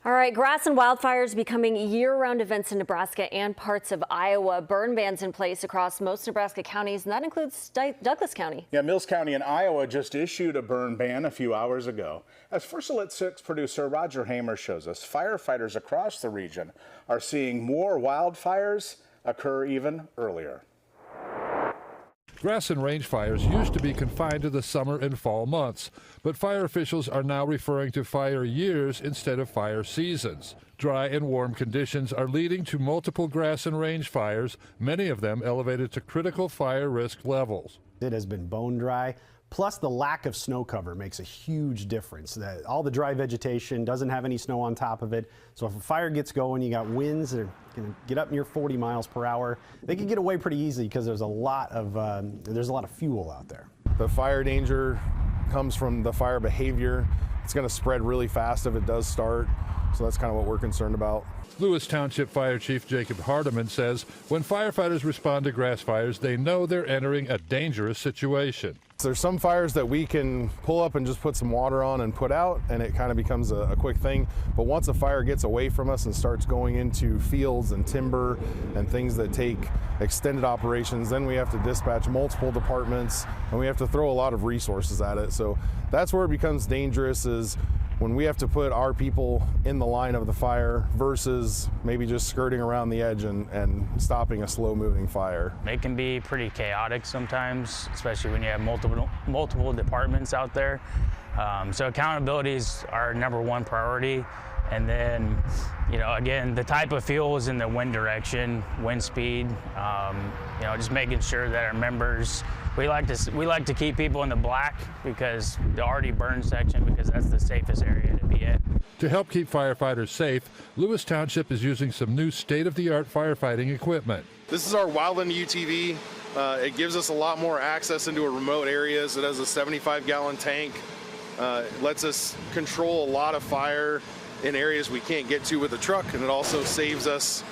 All right, grass and wildfires becoming year-round events in Nebraska and parts of Iowa. Burn bans in place across most Nebraska counties, and that includes Douglas County. Yeah, Mills County in Iowa just issued a burn ban a few hours ago. As First Alert 6 producer Roger Hamer shows us, firefighters across the region are seeing more wildfires occur even earlier. Grass and range fires used to be confined to the summer and fall months, but fire officials are now referring to fire years instead of fire seasons. Dry and warm conditions are leading to multiple grass and range fires, many of them elevated to critical fire risk levels. It has been bone dry. Plus, the lack of snow cover makes a huge difference. All the dry vegetation doesn't have any snow on top of it. So if a fire gets going, you got winds that are going to get up near 40 miles per hour. They can get away pretty easily because there's a lot of fuel out there. The fire danger comes from the fire behavior. It's going to spread really fast if it does start. So that's kind of what we're concerned about. Lewis Township Fire Chief Jacob Hardeman says when firefighters respond to grass fires, they know they're entering a dangerous situation. There's some fires that we can pull up and just put some water on and put out, and it kind of becomes a quick thing. But once a fire gets away from us and starts going into fields and timber and things that take extended operations, then we have to dispatch multiple departments and we have to throw a lot of resources at it. So that's where it becomes dangerous, is when we have to put our people in the line of the fire versus maybe just skirting around the edge and stopping a slow moving fire. It can be pretty chaotic sometimes, especially when you have multiple departments out there. So accountability is our #1 priority. And then, again, the type of fuels and the wind direction, wind speed, just making sure that our members, we like to keep people in the black because the already burned section, because that's the safest area to be in. To help keep firefighters safe, Lewis Township is using some new state-of-the-art firefighting equipment. This is our Wildland UTV. It gives us a lot more access into remote areas. It has a 75-gallon tank. It lets us control a lot of fire in areas we can't get to with a truck, and it also saves us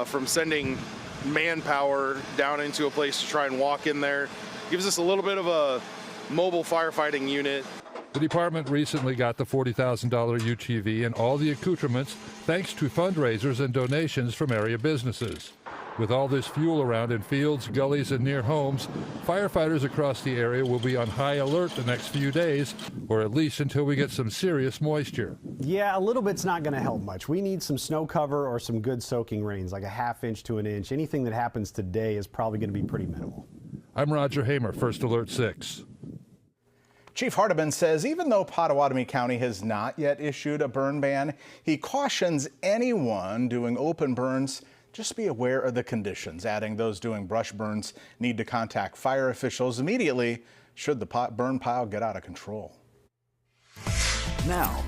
from sending manpower down into a place to try and walk in there. Gives us a little bit of a mobile firefighting unit. The department recently got the $40,000 UTV and all the accoutrements thanks to fundraisers and donations from area businesses. With all this fuel around in fields, gullies, and near homes, firefighters across the area will be on high alert the next few days, or at least until we get some serious moisture. Yeah, a little bit's not going to help much. We need some snow cover or some good soaking rains, like a ½ inch to an inch. Anything that happens today is probably going to be pretty minimal. I'm Roger Hamer, First Alert 6. Chief Hardeman says even though Pottawatomie County has not yet issued a burn ban, he cautions anyone doing open burns just be aware of the conditions, adding those doing brush burns need to contact fire officials immediately should the burn pile get out of control. Now,